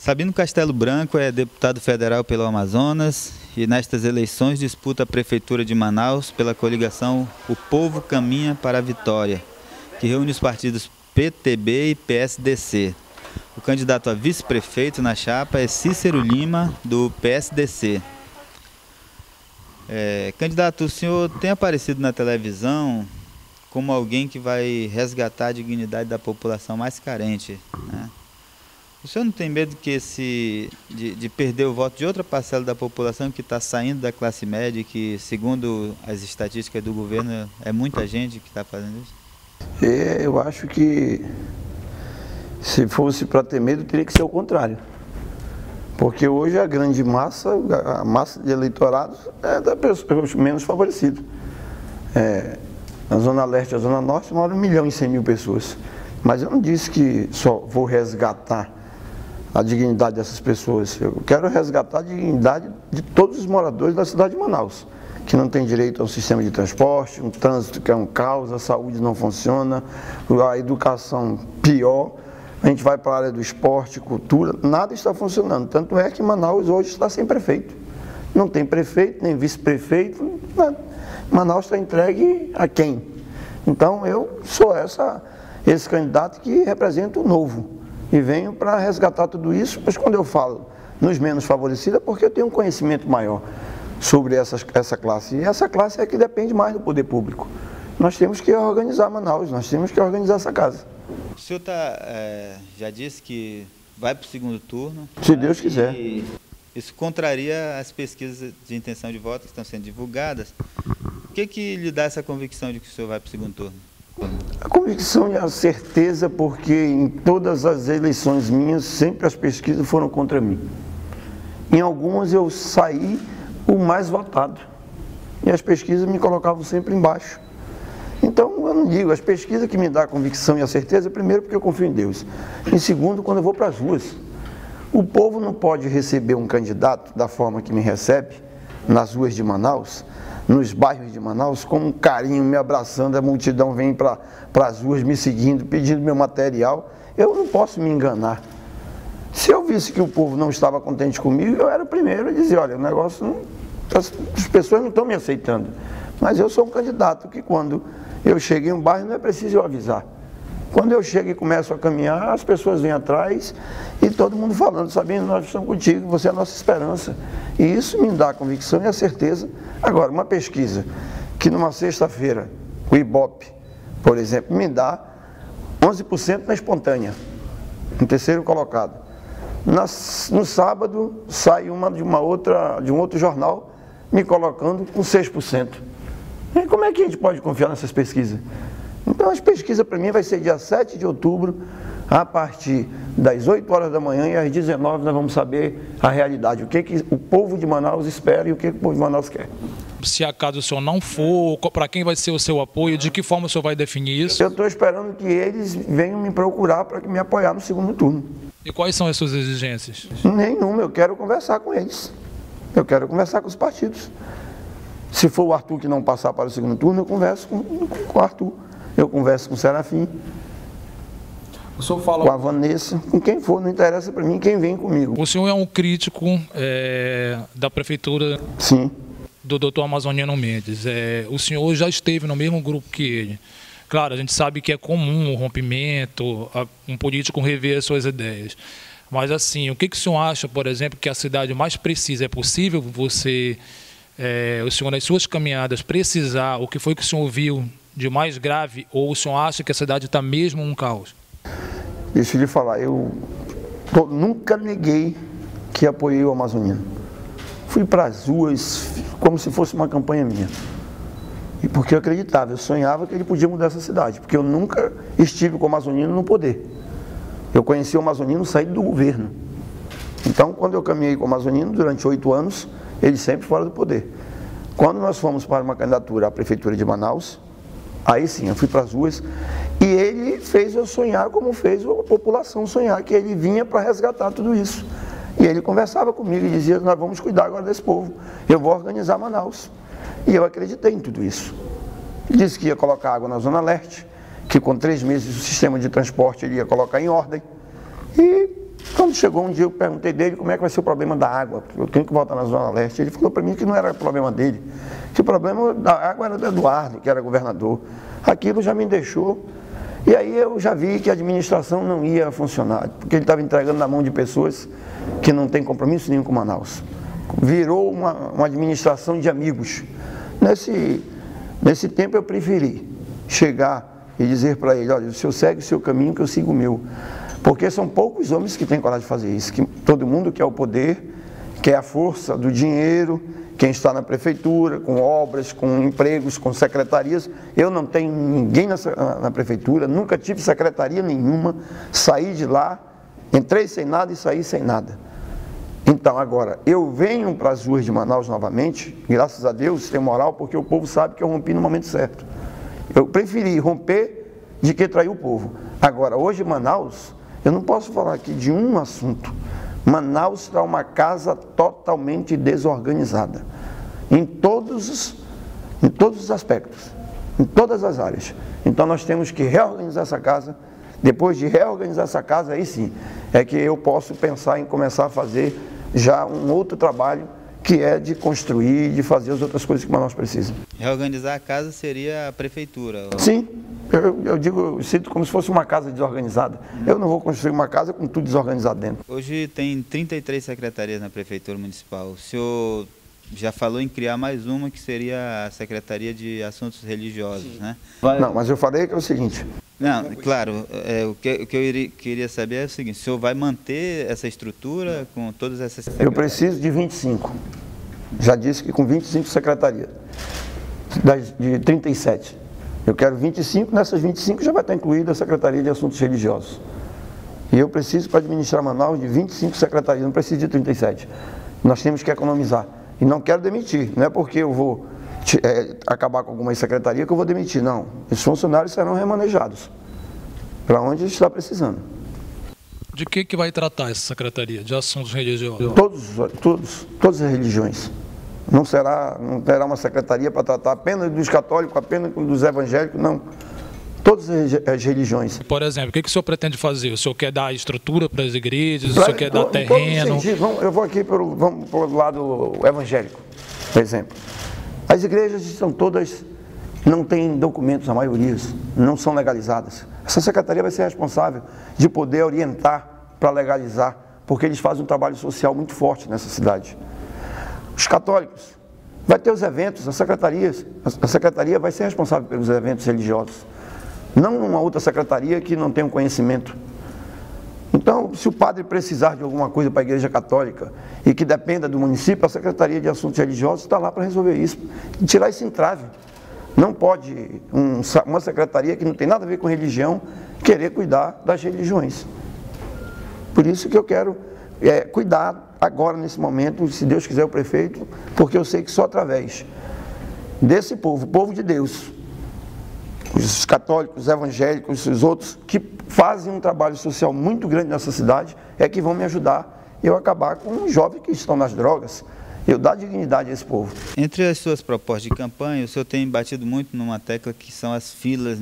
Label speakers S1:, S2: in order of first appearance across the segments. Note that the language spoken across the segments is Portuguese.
S1: Sabino Castelo Branco é deputado federal pelo Amazonas e nestas eleições disputa a Prefeitura de Manaus pela coligação O Povo Caminha para a Vitória, que reúne os partidos PTB e PSDC. O candidato a vice-prefeito na chapa é Cícero Lima, do PSDC. Candidato, o senhor tem aparecido na televisão como alguém que vai resgatar a dignidade da população mais carente, né? O senhor não tem medo de perder o voto de outra parcela da população que está saindo da classe média, que, segundo as estatísticas do governo, é muita gente que está fazendo isso?
S2: Eu acho que, se fosse para ter medo, teria que ser o contrário. Porque hoje a grande massa, a massa de eleitorado é da pessoa menos favorecida. Na Zona Leste e na Zona Norte moram 1.100.000 pessoas. Mas eu não disse que só vou resgatar a dignidade dessas pessoas. Eu quero resgatar a dignidade de todos os moradores da cidade de Manaus, que não tem direito ao sistema de transporte, um trânsito que é um caos, a saúde não funciona, a educação pior, a gente vai para a área do esporte, cultura, nada está funcionando. Tanto é que Manaus hoje está sem prefeito. Não tem prefeito, nem vice-prefeito, nada. Manaus está entregue a quem? Então eu sou esse candidato que representa o novo. E venho para resgatar tudo isso, mas quando eu falo nos menos favorecidos é porque eu tenho um conhecimento maior sobre essa classe. E essa classe é que depende mais do poder público. Nós temos que organizar Manaus, nós temos que organizar essa casa.
S1: O senhor já disse que vai para o segundo turno.
S2: Se Deus quiser.
S1: E isso contraria as pesquisas de intenção de voto que estão sendo divulgadas. O que lhe dá essa convicção de que o senhor vai para o segundo turno?
S2: A convicção e a certeza, porque em todas as eleições minhas, sempre as pesquisas foram contra mim. Em algumas eu saí o mais votado. E as pesquisas me colocavam sempre embaixo. Então, eu não digo, as pesquisas que me dão a convicção e a certeza, primeiro porque eu confio em Deus. Em segundo, quando eu vou para as ruas. O povo não pode receber um candidato da forma que me recebe, nas ruas de Manaus, nos bairros de Manaus, com um carinho, me abraçando, a multidão vem para as ruas me seguindo, pedindo meu material. Eu não posso me enganar. Se eu visse que o povo não estava contente comigo, eu era o primeiro a dizer, olha, o negócio não, as pessoas não estão me aceitando. Mas eu sou um candidato que quando eu chego em um bairro não é preciso eu avisar. Quando eu chego e começo a caminhar, as pessoas vêm atrás e todo mundo falando, sabendo, nós estamos contigo, você é a nossa esperança. E isso me dá a convicção e a certeza. Agora, uma pesquisa que numa sexta-feira, o Ibope, por exemplo, me dá 11% na espontânea, em terceiro colocado. No sábado, sai de um outro jornal me colocando com 6%. E como é que a gente pode confiar nessas pesquisas? Então, as pesquisas para mim vai ser dia 7 de outubro, a partir das 8 horas da manhã e às 19 nós vamos saber a realidade, o que o povo de Manaus espera e o que o povo de Manaus quer.
S3: Se acaso o senhor não for, para quem vai ser o seu apoio, de que forma o senhor vai definir isso?
S2: Eu estou esperando que eles venham me procurar para me apoiar no segundo turno.
S3: E quais são as suas exigências?
S2: Nenhuma, eu quero conversar com eles. Eu quero conversar com os partidos. Se for o Arthur que não passar para o segundo turno, eu converso com o Arthur. Eu converso com o Serafim,
S3: o senhor fala...
S2: com a Vanessa, com quem for, não interessa para mim quem vem comigo.
S3: O senhor é um crítico da prefeitura.
S2: Sim.
S3: Do doutor Amazoniano Mendes. O senhor já esteve no mesmo grupo que ele. Claro, a gente sabe que é comum o rompimento, um político rever as suas ideias. Mas assim, o que o senhor acha, por exemplo, que a cidade mais precisa? É possível você, o senhor nas suas caminhadas, precisar o que foi que o senhor viu de mais grave, ou o senhor acha que a cidade está mesmo um caos?
S2: Deixa eu lhe falar, eu nunca neguei que apoiei o Amazoniano. Fui para as ruas como se fosse uma campanha minha. E porque eu acreditava, eu sonhava que ele podia mudar essa cidade, porque eu nunca estive com o Amazoniano no poder. Eu conheci o Amazoniano saindo do governo. Então, quando eu caminhei com o Amazoniano durante 8 anos, ele sempre fora do poder. Quando nós fomos para uma candidatura à Prefeitura de Manaus, aí sim, eu fui para as ruas e ele fez eu sonhar como fez a população sonhar, que ele vinha para resgatar tudo isso. E ele conversava comigo e dizia, nós vamos cuidar agora desse povo, eu vou organizar Manaus. E eu acreditei em tudo isso. Ele disse que ia colocar água na Zona Leste, que com 3 meses o sistema de transporte ele ia colocar em ordem. E Quando chegou um dia, eu perguntei dele como é que vai ser o problema da água, porque eu tenho que voltar na Zona Leste. Ele falou para mim que não era problema dele, que o problema da água era do Eduardo, que era governador. Aquilo já me deixou. E aí eu já vi que a administração não ia funcionar, porque ele estava entregando na mão de pessoas que não têm compromisso nenhum com Manaus. Virou uma administração de amigos. Nesse tempo eu preferi chegar e dizer para ele, olha, o senhor segue o seu caminho que eu sigo o meu. Porque são poucos homens que têm coragem de fazer isso. Que todo mundo quer o poder, quer a força do dinheiro, quem está na prefeitura, com obras, com empregos, com secretarias. Eu não tenho ninguém na prefeitura, nunca tive secretaria nenhuma, saí de lá, entrei sem nada e saí sem nada. Então, agora, eu venho para as ruas de Manaus novamente, graças a Deus, tenho moral, porque o povo sabe que eu rompi no momento certo. Eu preferi romper de que trair o povo. Agora, hoje Manaus, eu não posso falar aqui de um assunto. Manaus está uma casa totalmente desorganizada, em todos os aspectos, em todas as áreas. Então nós temos que reorganizar essa casa. Depois de reorganizar essa casa, aí sim, é que eu posso pensar em começar a fazer já um outro trabalho, que é de construir, de fazer as outras coisas que Manaus precisa.
S1: Reorganizar a casa seria a prefeitura?
S2: Sim, eu sinto como se fosse uma casa desorganizada. Eu não vou construir uma casa com tudo desorganizado dentro.
S1: Hoje tem 33 secretarias na prefeitura municipal. O senhor já falou em criar mais uma, que seria a Secretaria de Assuntos Religiosos, né?
S2: Não, mas eu falei que é o seguinte...
S1: Não, claro, o que eu queria saber é o seguinte, o senhor vai manter essa estrutura com todas essas secretarias?
S2: Eu preciso de 25. Já disse que com 25 secretarias, de 37. Eu quero 25, nessas 25 já vai estar incluída a Secretaria de Assuntos Religiosos. E eu preciso, para administrar Manaus, de 25 secretarias, não preciso de 37. Nós temos que economizar. E não quero demitir, não é porque eu vou acabar com alguma secretaria que eu vou demitir, não. Os funcionários serão remanejados para onde está precisando.
S3: De que vai tratar essa secretaria de assuntos religiosos?
S2: Todas as religiões. Não terá uma secretaria para tratar apenas dos católicos, apenas dos evangélicos, não. Todas as religiões.
S3: Por exemplo, o que o senhor pretende fazer? O senhor quer dar estrutura para as igrejas? O senhor quer dar terreno?
S2: Eu vou aqui vamos para o lado evangélico, por exemplo. As igrejas estão todas, não têm documentos, a maioria, não são legalizadas. Essa secretaria vai ser responsável de poder orientar para legalizar, porque eles fazem um trabalho social muito forte nessa cidade. Os católicos, vai ter os eventos, a secretaria vai ser responsável pelos eventos religiosos. Não uma outra secretaria que não tem um conhecimento. Então, se o padre precisar de alguma coisa para a Igreja Católica e que dependa do município, a Secretaria de Assuntos Religiosos está lá para resolver isso e tirar esse entrave. Não pode uma secretaria que não tem nada a ver com religião querer cuidar das religiões. Por isso que eu quero cuidar agora, nesse momento, se Deus quiser, o prefeito, porque eu sei que só através desse povo, o povo de Deus, os católicos, os evangélicos, os outros, que fazem um trabalho social muito grande nessa cidade, é que vão me ajudar eu acabar com os jovens que estão nas drogas, eu dar dignidade a esse povo.
S1: Entre as suas propostas de campanha, o senhor tem batido muito numa tecla que são as filas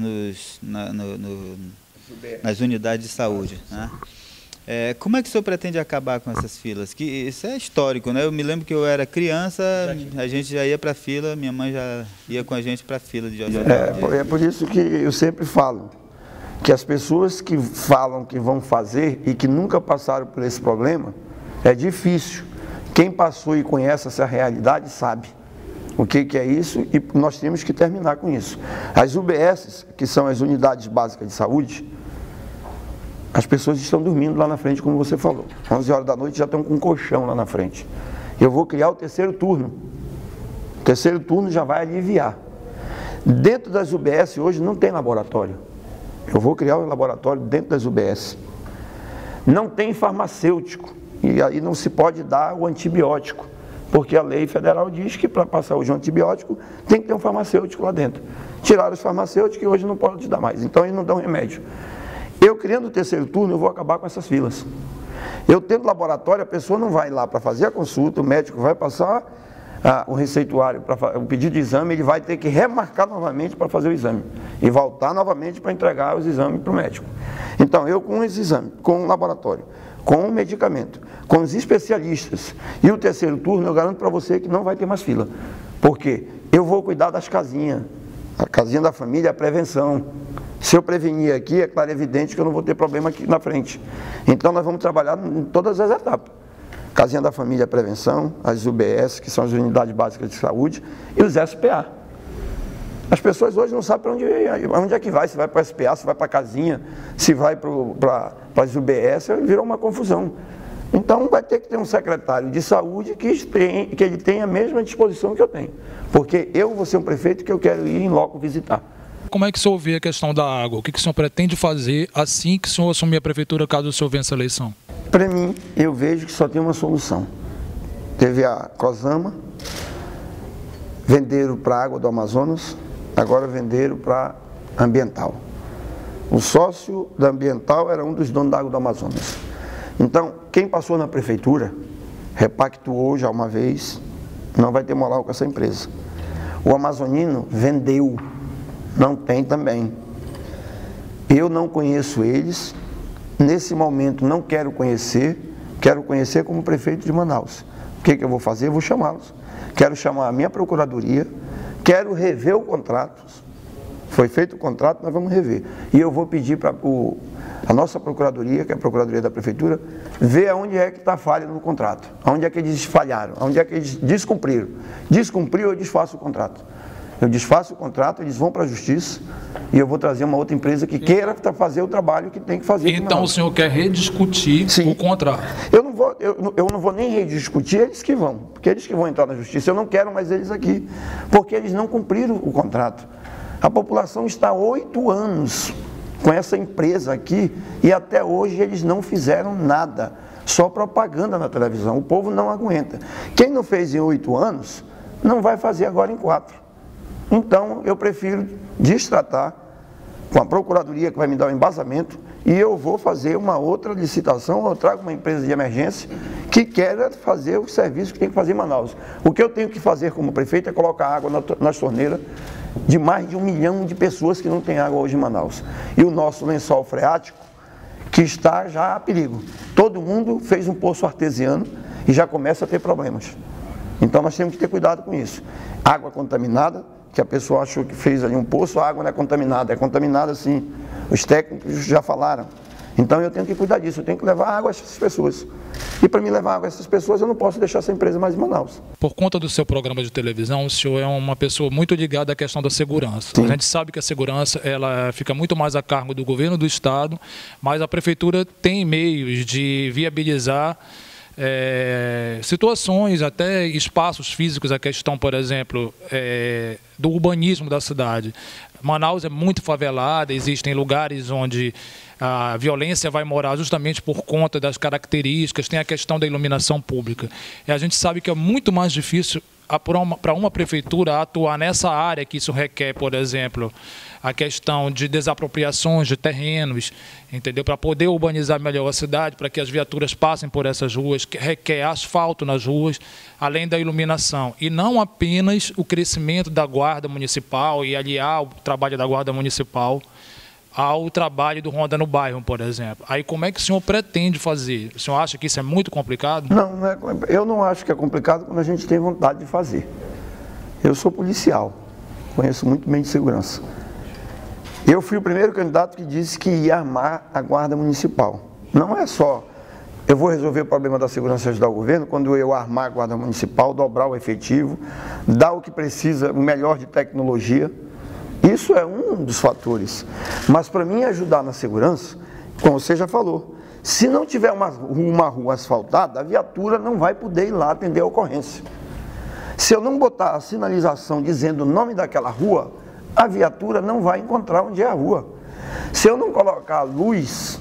S1: nas unidades de saúde, né? Como é que o senhor pretende acabar com essas filas? Que isso é histórico, né? Eu me lembro que eu era criança, a gente já ia para a fila, minha mãe já ia com a gente para a fila de
S2: É por isso que eu sempre falo que as pessoas que falam que vão fazer e que nunca passaram por esse problema, é difícil. Quem passou e conhece essa realidade sabe o que é isso e nós temos que terminar com isso. As UBSs, que são as unidades básicas de saúde, as pessoas estão dormindo lá na frente, como você falou. 11 horas da noite já estão com um colchão lá na frente. Eu vou criar o terceiro turno. O terceiro turno já vai aliviar. Dentro das UBS hoje não tem laboratório. Eu vou criar um laboratório dentro das UBS. Não tem farmacêutico. E aí não se pode dar o antibiótico. Porque a lei federal diz que para passar hoje um antibiótico tem que ter um farmacêutico lá dentro. Tiraram os farmacêuticos e hoje não pode dar mais. Então eles não dão remédio. Eu criando o terceiro turno, eu vou acabar com essas filas. Eu tendo laboratório, a pessoa não vai lá para fazer a consulta, o médico vai passar o receituário, para o pedido de exame, ele vai ter que remarcar novamente para fazer o exame. E voltar novamente para entregar os exames para o médico. Então, eu com esse exame, com o laboratório, com o medicamento, com os especialistas. E o terceiro turno, eu garanto para você que não vai ter mais fila. Por quê? Eu vou cuidar das casinhas. A casinha da família é a prevenção. Se eu prevenir aqui, é claro, é evidente que eu não vou ter problema aqui na frente. Então, nós vamos trabalhar em todas as etapas. Casinha da família é a prevenção, as UBS, que são as Unidades Básicas de Saúde, e os SPA. As pessoas hoje não sabem para onde é que vai, se vai para o SPA, se vai para a casinha, se vai para as UBS, virou uma confusão. Então vai ter que ter um secretário de saúde que ele tenha a mesma disposição que eu tenho. Porque eu vou ser um prefeito que eu quero ir em loco visitar.
S3: Como é que o senhor vê a questão da água? O que o senhor pretende fazer assim que o senhor assumir a prefeitura, caso o senhor vença a eleição?
S2: Para mim, eu vejo que só tem uma solução. Teve a Cosama, venderam para a água do Amazonas, agora venderam para a Ambiental. O sócio da Ambiental era um dos donos da água do Amazonas. Então, quem passou na prefeitura, repactuou já uma vez, não vai ter moral com essa empresa. O amazonino vendeu, não tem também. Eu não conheço eles, nesse momento não quero conhecer como prefeito de Manaus. O que eu vou fazer? Eu vou chamá-los. Quero chamar a minha procuradoria, quero rever o contrato. Foi feito o contrato, nós vamos rever. E eu vou pedir para a nossa procuradoria, que é a procuradoria da prefeitura, ver aonde é que está a falha no contrato. Aonde é que eles falharam, aonde é que eles descumpriram. Descumpriu, eu desfaço o contrato. Eu desfaço o contrato, eles vão para a justiça e eu vou trazer uma outra empresa que queira fazer o trabalho que tem que fazer.
S3: Então o senhor quer rediscutir o contrato?
S2: Eu não vou nem rediscutir, eles que vão, porque eles que vão entrar na justiça. Eu não quero mais eles aqui, porque eles não cumpriram o contrato. A população está há 8 anos com essa empresa aqui e até hoje eles não fizeram nada, só propaganda na televisão. O povo não aguenta. Quem não fez em 8 anos, não vai fazer agora em 4. Então, eu prefiro destratar com a procuradoria que vai me dar o embasamento e eu vou fazer uma outra licitação, eu trago uma empresa de emergência que queira fazer o serviço que tem que fazer em Manaus. O que eu tenho que fazer como prefeito é colocar água nas torneiras de mais de 1 milhão de pessoas que não têm água hoje em Manaus. E o nosso lençol freático, que está já a perigo. Todo mundo fez um poço artesiano e já começa a ter problemas. Então, nós temos que ter cuidado com isso. Água contaminada, que a pessoa achou que fez ali um poço, a água não é contaminada sim, os técnicos já falaram. Então eu tenho que cuidar disso, eu tenho que levar água a essas pessoas. E para me levar água a essas pessoas, eu não posso deixar essa empresa mais em Manaus.
S3: Por conta do seu programa de televisão, o senhor é uma pessoa muito ligada à questão da segurança. Sim. A gente sabe que a segurança ela fica muito mais a cargo do governo do estado, mas a prefeitura tem meios de viabilizar situações, até espaços físicos, a questão, por exemplo, do urbanismo da cidade. Manaus é muito favelada, existem lugares onde a violência vai morar justamente por conta das características, tem a questão da iluminação pública. E a gente sabe que é muito mais difícil para uma prefeitura atuar nessa área, que isso requer, por exemplo, a questão de desapropriações de terrenos, entendeu? Para poder urbanizar melhor a cidade, para que as viaturas passem por essas ruas, que requer asfalto nas ruas, além da iluminação. E não apenas o crescimento da Guarda Municipal e aliar o trabalho da Guarda Municipal ao trabalho do Ronda no Bairro, por exemplo. Aí como é que o senhor pretende fazer? O senhor acha que isso é muito complicado?
S2: Não, eu não acho que é complicado quando a gente tem vontade de fazer. Eu sou policial, conheço muito bem de segurança. Eu fui o primeiro candidato que disse que ia armar a Guarda Municipal. Não é só eu vou resolver o problema da segurança e ajudar o governo quando eu armar a Guarda Municipal, dobrar o efetivo, dar o que precisa, o melhor de tecnologia. Isso é um dos fatores. Mas para mim ajudar na segurança, como você já falou, se não tiver uma rua asfaltada, a viatura não vai poder ir lá atender a ocorrência. Se eu não botar a sinalização dizendo o nome daquela rua, a viatura não vai encontrar onde é a rua. Se eu não colocar a luz,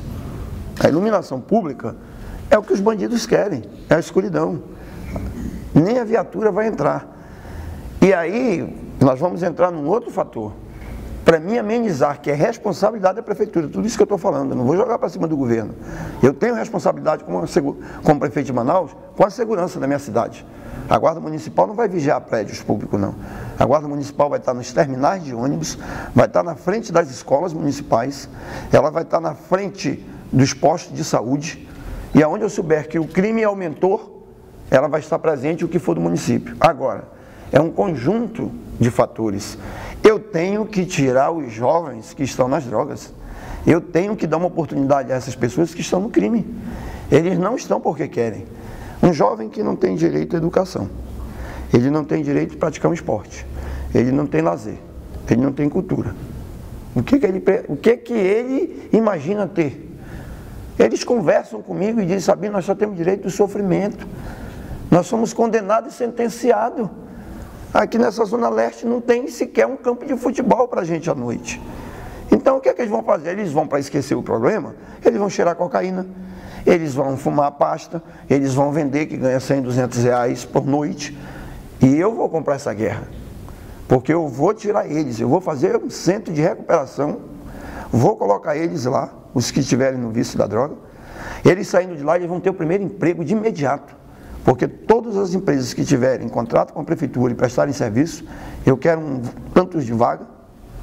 S2: a iluminação pública, é o que os bandidos querem, é a escuridão. Nem a viatura vai entrar. E aí, nós vamos entrar num outro fator. Para mim amenizar, que é responsabilidade da prefeitura, tudo isso que eu estou falando, eu não vou jogar para cima do governo. Eu tenho responsabilidade como prefeito de Manaus com a segurança da minha cidade. A Guarda Municipal não vai vigiar prédios públicos, não. A Guarda Municipal vai estar nos terminais de ônibus, vai estar na frente das escolas municipais, ela vai estar na frente dos postos de saúde E aonde eu souber que o crime aumentou, ela vai estar presente o que for do município. Agora, é um conjunto de fatores. Eu tenho que tirar os jovens que estão nas drogas. Eu tenho que dar uma oportunidade a essas pessoas que estão no crime. Eles não estão porque querem. Um jovem que não tem direito à educação, ele não tem direito de praticar um esporte, ele não tem lazer, ele não tem cultura. O que ele imagina ter? Eles conversam comigo e dizem: Sabino, nós só temos direito do sofrimento. Nós somos condenados e sentenciados. Aqui nessa Zona Leste não tem sequer um campo de futebol para a gente à noite. Então o que eles vão fazer? Eles vão, para esquecer o problema, eles vão cheirar cocaína, eles vão fumar pasta, eles vão vender, que ganha 100, 200 reais por noite. E eu vou comprar essa guerra, porque eu vou tirar eles, eu vou fazer um centro de recuperação, vou colocar eles lá, os que estiverem no vício da droga. Eles saindo de lá, eles vão ter o primeiro emprego de imediato, porque todas as empresas que tiverem contrato com a prefeitura e prestarem serviço, eu quero tantos de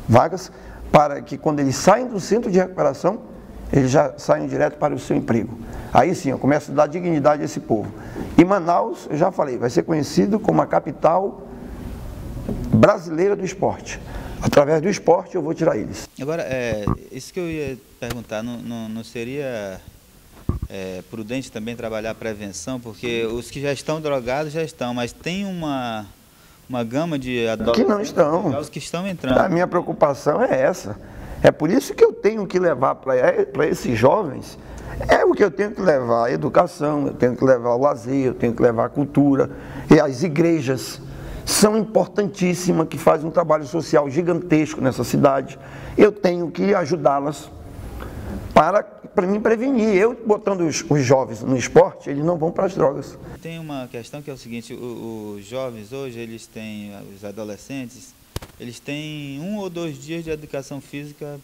S2: vagas, para que quando eles saem do centro de recuperação, eles já saiam direto para o seu emprego. Aí sim, eu começo a dar dignidade a esse povo. E Manaus, eu já falei, vai ser conhecido como a capital brasileira do esporte. Através do esporte eu vou tirar eles.
S1: Agora, isso que eu ia perguntar, não seria prudente também trabalhar a prevenção? Porque os que já estão drogados já estão, mas tem uma gama de adolescentes
S2: que não estão.
S1: Os que estão entrando.
S2: A minha preocupação é essa. É por isso que eu tenho que levar para esses jovens, é o que eu tenho que levar: a educação, eu tenho que levar o lazer, eu tenho que levar a cultura. E as igrejas são importantíssimas, que fazem um trabalho social gigantesco nessa cidade. Eu tenho que ajudá-las para me prevenir. Eu botando os jovens no esporte, eles não vão para as drogas.
S1: Tem uma questão que é o seguinte: os jovens hoje, eles têm, os adolescentes, eles têm 1 ou 2 dias de educação física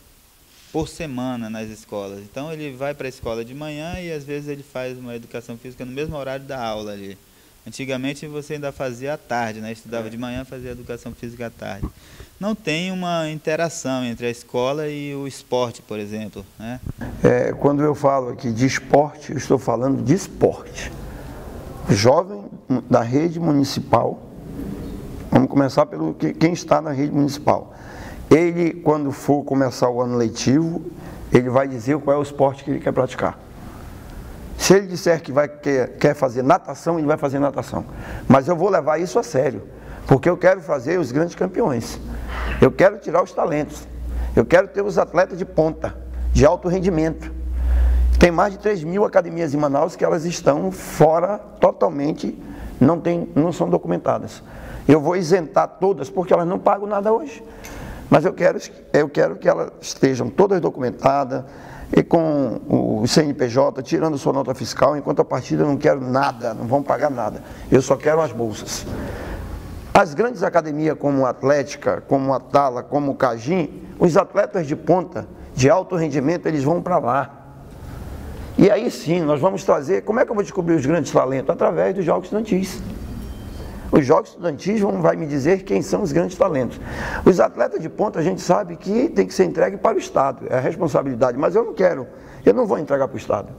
S1: por semana nas escolas. Então ele vai para a escola de manhã e às vezes ele faz uma educação física no mesmo horário da aula ali. Antigamente você ainda fazia à tarde, né? Estudava de manhã, fazia educação física à tarde. Não tem uma interação entre a escola e o esporte, por exemplo, né?
S2: Quando eu falo aqui de esporte, eu estou falando de esporte. Jovem da rede municipal, vamos começar pelo quem está na rede municipal. Ele, quando for começar o ano letivo, ele vai dizer qual é o esporte que ele quer praticar. Se ele disser que quer fazer natação, ele vai fazer natação. Mas eu vou levar isso a sério, porque eu quero fazer os grandes campeões. Eu quero tirar os talentos. Eu quero ter os atletas de ponta, de alto rendimento. Tem mais de 3.000 academias em Manaus que elas estão fora totalmente, não são documentadas. Eu vou isentar todas, porque elas não pagam nada hoje. Mas eu quero que elas estejam todas documentadas, e com o CNPJ, tirando sua nota fiscal, enquanto a partida eu não quero nada, não vão pagar nada. Eu só quero as bolsas. As grandes academias como a Atlética, como a Tala, como o Cajim, os atletas de ponta, de alto rendimento, eles vão para lá. E aí sim, nós vamos trazer, como é que eu vou descobrir os grandes talentos? Através dos Jogos Estudantis. Os Jogos Estudantis vai me dizer quem são os grandes talentos. Os atletas de ponta, a gente sabe que tem que ser entregue para o Estado, é a responsabilidade, mas eu não vou entregar para o Estado.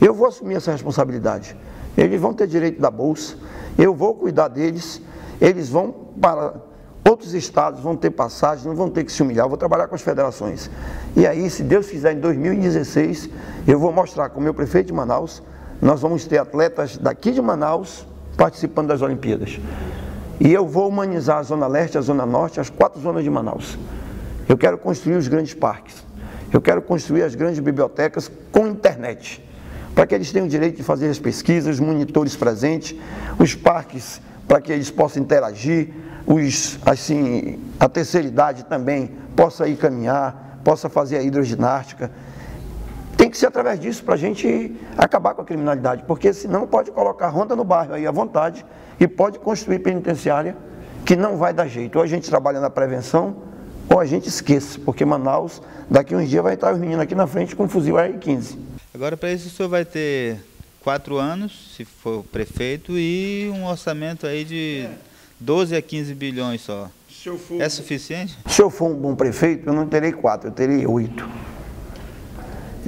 S2: Eu vou assumir essa responsabilidade. Eles vão ter direito da bolsa, eu vou cuidar deles, eles vão para outros estados, vão ter passagem, não vão ter que se humilhar, eu vou trabalhar com as federações. E aí, se Deus quiser, em 2016, eu vou mostrar com o meu prefeito de Manaus, nós vamos ter atletas daqui de Manaus participando das Olimpíadas. E eu vou humanizar a Zona Leste, a Zona Norte, as 4 zonas de Manaus. Eu quero construir os grandes parques. Eu quero construir as grandes bibliotecas com internet, para que eles tenham o direito de fazer as pesquisas, os monitores presentes, os parques para que eles possam interagir, a terceira idade também possa ir caminhar, possa fazer a hidroginástica. Tem que ser através disso para a gente acabar com a criminalidade, porque senão pode colocar ronda no bairro aí à vontade e pode construir penitenciária que não vai dar jeito. Ou a gente trabalha na prevenção, ou a gente esquece, porque Manaus, daqui uns dias vai estar os meninos aqui na frente com um fuzil R15. Agora, para isso, o senhor vai ter 4 anos, se for prefeito, e um orçamento aí de 12 a 15 bilhões só. É suficiente? Se eu for um bom prefeito, eu não terei 4, eu terei 8.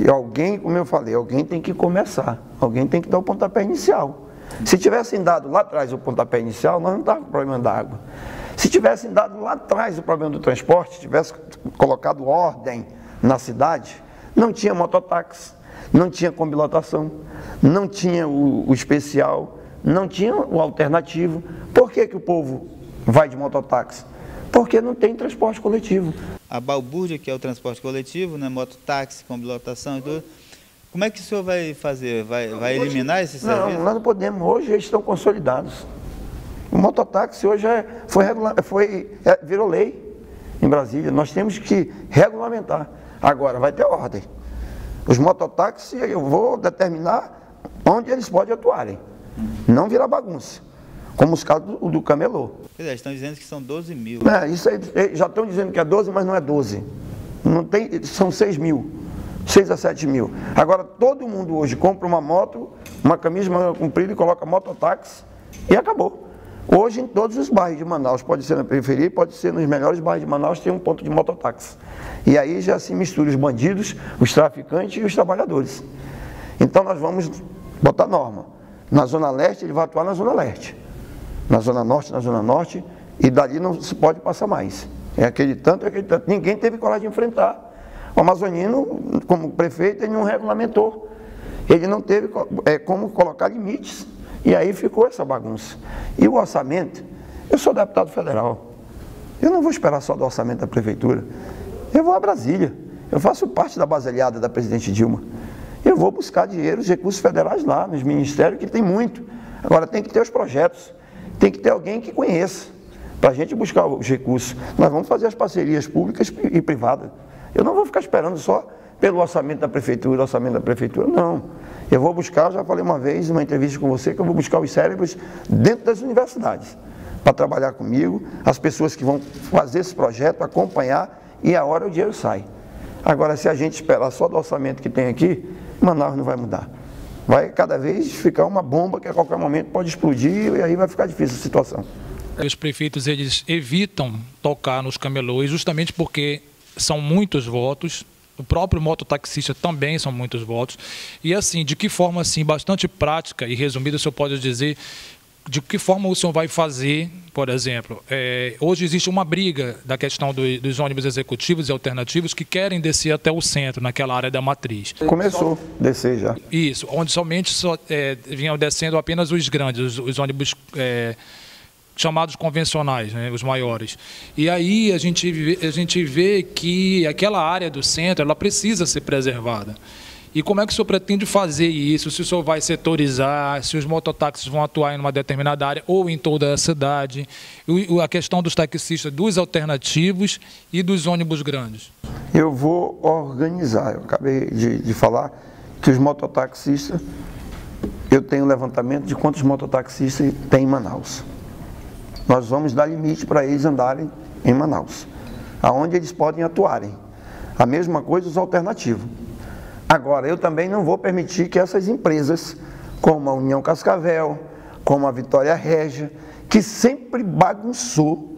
S2: E alguém, como eu falei, alguém tem que começar, alguém tem que dar o pontapé inicial. Se tivessem dado lá atrás o pontapé inicial, nós não estávamos com problema da água. Se tivessem dado lá atrás o problema do transporte, tivesse colocado ordem na cidade, não tinha mototáxi, não tinha combilotação, não tinha o especial, não tinha o alternativo. Por que que o povo vai de mototáxi? Porque não tem transporte coletivo.
S1: A balbúrdia, que é o transporte coletivo, né, mototáxi, combilotação e tudo, como é que o senhor vai fazer? Vai eliminar esse serviço?
S2: Não, nós não podemos. Hoje eles estão consolidados. O mototáxi hoje virou lei em Brasília. Nós temos que regulamentar. Agora, vai ter ordem. Os mototáxis, eu vou determinar onde eles podem atuarem. Não virar bagunça. Como os casos do camelô.
S1: Quer dizer, estão dizendo que são 12 mil.
S2: Isso aí, já estão dizendo que é 12, mas não é 12. Não tem, são 6 mil. 6 a 7 mil. Agora, todo mundo hoje compra uma moto, uma camisa de manga comprida e coloca mototáxi e acabou. Hoje, em todos os bairros de Manaus, pode ser na periferia, pode ser nos melhores bairros de Manaus, tem um ponto de mototáxi. E aí já se mistura os bandidos, os traficantes e os trabalhadores. Então, nós vamos botar norma. Na Zona Leste, ele vai atuar na Zona Leste. Na Zona Norte, e dali não se pode passar mais. É aquele tanto. Ninguém teve coragem de enfrentar. O amazonino, como prefeito, ele não regulamentou. Ele não teve como colocar limites. E aí ficou essa bagunça. E o orçamento, eu sou deputado federal. Eu não vou esperar só do orçamento da prefeitura. Eu vou a Brasília. Eu faço parte da baselhada da presidente Dilma. Eu vou buscar dinheiro, os recursos federais lá, nos ministérios, que tem muito. Agora tem que ter os projetos. Tem que ter alguém que conheça, para a gente buscar os recursos. Nós vamos fazer as parcerias públicas e privadas. Eu não vou ficar esperando só pelo orçamento da prefeitura, não. Eu vou buscar, já falei uma vez, numa entrevista com você, que eu vou buscar os cérebros dentro das universidades, para trabalhar comigo, as pessoas que vão fazer esse projeto, acompanhar, e a hora o dinheiro sai. Agora, se a gente esperar só do orçamento que tem aqui, Manaus não vai mudar. Vai cada vez ficar uma bomba que a qualquer momento pode explodir e aí vai ficar difícil a situação.
S3: Os prefeitos, eles evitam tocar nos camelôs justamente porque são muitos votos. O próprio mototaxista também são muitos votos. E assim, de que forma assim, bastante prática e resumida, o senhor pode dizer de que forma o senhor vai fazer, por exemplo, hoje existe uma briga da questão dos ônibus executivos e alternativos que querem descer até o centro, naquela área da matriz.
S2: Começou a descer já.
S3: Isso, onde somente vinham descendo apenas os grandes, os ônibus chamados convencionais, né, os maiores. E aí a gente vê que aquela área do centro, ela precisa ser preservada. E como é que o senhor pretende fazer isso? Se o senhor vai setorizar, se os mototáxis vão atuar em uma determinada área ou em toda a cidade, a questão dos taxistas, dos alternativos e dos ônibus grandes?
S2: Eu vou organizar, eu acabei de falar que os mototaxistas, eu tenho um levantamento de quantos mototaxistas tem em Manaus. Nós vamos dar limite para eles andarem em Manaus, aonde eles podem atuarem. A mesma coisa os alternativos. Agora, eu também não vou permitir que essas empresas, como a União Cascavel, como a Vitória Régia, que sempre bagunçou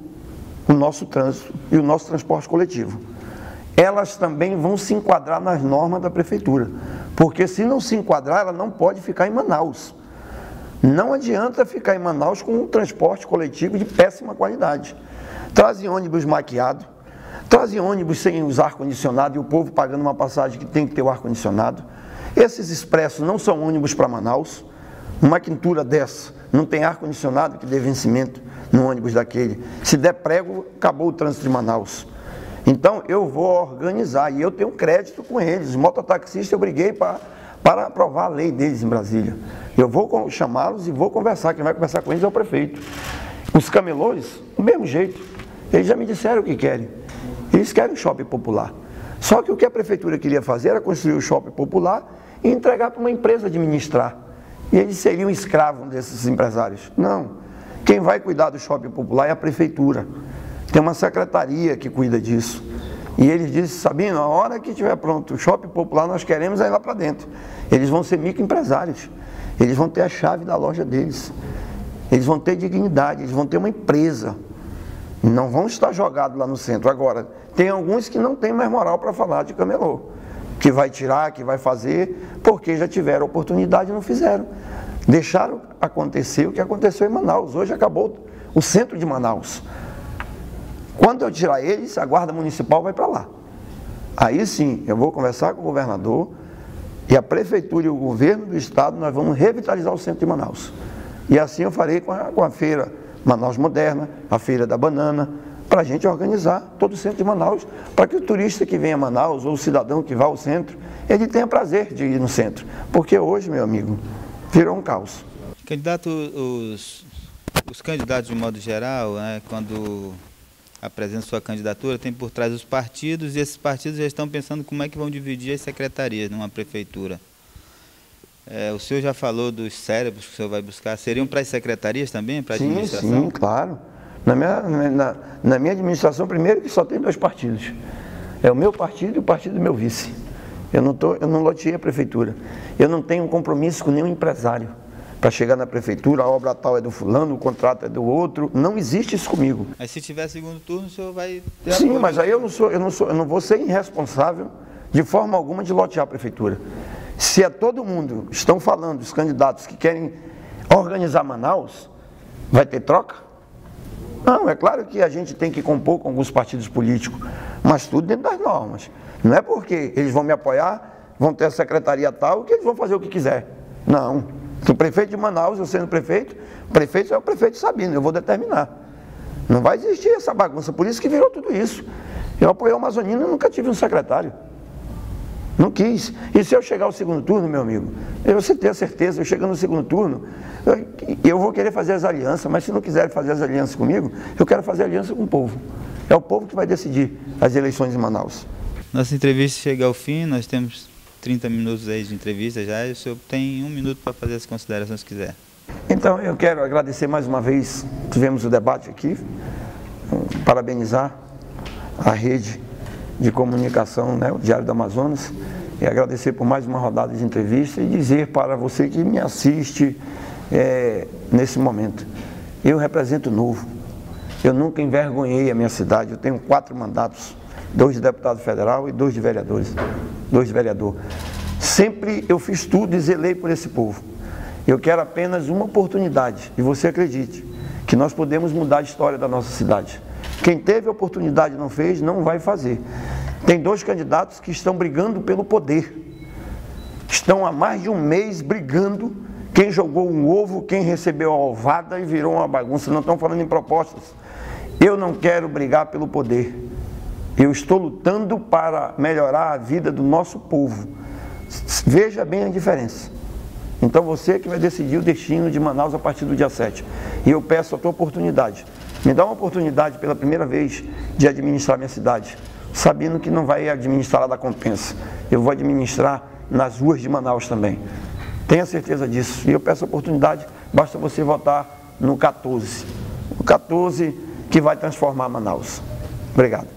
S2: o nosso trânsito e o nosso transporte coletivo, elas também vão se enquadrar nas normas da prefeitura. Porque se não se enquadrar, ela não pode ficar em Manaus. Não adianta ficar em Manaus com um transporte coletivo de péssima qualidade. Trazem ônibus maquiado, trazem ônibus sem usar ar-condicionado e o povo pagando uma passagem que tem que ter o ar-condicionado. Esses expressos não são ônibus para Manaus. Uma quintura dessa não tem ar-condicionado que dê vencimento no ônibus daquele. Se der prego, acabou o trânsito de Manaus. Então eu vou organizar e eu tenho crédito com eles. Os mototaxistas eu briguei para aprovar a lei deles em Brasília. Eu vou chamá-los e vou conversar. Quem vai conversar com eles é o prefeito. Os camelôs, do mesmo jeito. Eles já me disseram o que querem. Eles querem um shopping popular. Só que o que a prefeitura queria fazer era construir o shopping popular e entregar para uma empresa administrar. E eles seriam escravos desses empresários. Não. Quem vai cuidar do shopping popular é a prefeitura. Tem uma secretaria que cuida disso. E eles disseram, Sabino, a hora que estiver pronto o shopping popular, nós queremos ir lá para dentro. Eles vão ser microempresários. Eles vão ter a chave da loja deles. Eles vão ter dignidade, eles vão ter uma empresa. Não vão estar jogados lá no centro. Agora, tem alguns que não têm mais moral para falar de camelô. que vai tirar, que vai fazer, porque já tiveram oportunidade e não fizeram. Deixaram acontecer o que aconteceu em Manaus. Hoje acabou o centro de Manaus. Quando eu tirar eles, a Guarda Municipal vai para lá. Aí sim, eu vou conversar com o governador e a Prefeitura e o governo do Estado, nós vamos revitalizar o centro de Manaus. E assim eu farei com a feira Manaus Moderna, a feira da banana, para a gente organizar todo o centro de Manaus, para que o turista que vem a Manaus, ou o cidadão que vá ao centro, ele tenha prazer de ir no centro. Porque hoje, meu amigo, virou um caos.
S1: Candidato, os candidatos de modo geral, né, quando apresentam sua candidatura, tem por trás os partidos, e esses partidos já estão pensando como é que vão dividir as secretarias numa prefeitura. O senhor já falou dos cérebros que o senhor vai buscar, seriam para as secretarias também, para a administração?
S2: Sim, claro. Na minha administração, primeiro que só tem 2 partidos. É o meu partido e o partido do meu vice. Eu não loteei a prefeitura. Eu não tenho um compromisso com nenhum empresário para chegar na prefeitura, a obra tal é do fulano, o contrato é do outro. Não existe isso comigo.
S1: Mas se tiver segundo turno, o senhor vai ter
S2: Sim,
S1: apoio.
S2: mas aí eu não vou ser irresponsável de forma alguma de lotear a prefeitura. Se é todo mundo, estão falando, os candidatos que querem organizar Manaus, vai ter troca? Não, é claro que a gente tem que compor com alguns partidos políticos, mas tudo dentro das normas. Não é porque eles vão me apoiar, vão ter a secretaria tal, que eles vão fazer o que quiser. Não. O prefeito de Manaus, eu sendo prefeito é o prefeito Sabino, eu vou determinar. Não vai existir essa bagunça, por isso que virou tudo isso. Eu apoiei o Amazonino e nunca tive um secretário. Não quis. E se eu chegar ao segundo turno, meu amigo, você tem a certeza, eu chegando no segundo turno, eu vou querer fazer as alianças, mas se não quiserem fazer as alianças comigo, eu quero fazer aliança com o povo. É o povo que vai decidir as eleições em Manaus.
S1: Nossa entrevista chega ao fim, nós temos 30 minutos aí de entrevista já, e o senhor tem 1 minuto para fazer as considerações se quiser.
S2: Então, eu quero agradecer mais uma vez, tivemos o debate aqui, parabenizar a rede de comunicação, né, o Diário do Amazonas, e agradecer por mais uma rodada de entrevista e dizer para você que me assiste nesse momento, eu represento o Novo, eu nunca envergonhei a minha cidade, eu tenho 4 mandatos, 2 de deputado federal e 2 de vereadores, 2 de vereador. Sempre eu fiz tudo e zelei por esse povo. Eu quero apenas uma oportunidade, e você acredite, que nós podemos mudar a história da nossa cidade. Quem teve a oportunidade e não fez, não vai fazer. Tem 2 candidatos que estão brigando pelo poder. Estão há mais de um mês brigando, quem jogou um ovo, quem recebeu a ovada e virou uma bagunça. Não estão falando em propostas. Eu não quero brigar pelo poder. Eu estou lutando para melhorar a vida do nosso povo. Veja bem a diferença. Então você que vai decidir o destino de Manaus a partir do dia 7. E eu peço a tua oportunidade. Me dá uma oportunidade pela primeira vez de administrar minha cidade, sabendo que não vai administrar lá da Compensa. Eu vou administrar nas ruas de Manaus também. Tenha certeza disso. E eu peço a oportunidade, basta você votar no 14. O 14 que vai transformar Manaus. Obrigado.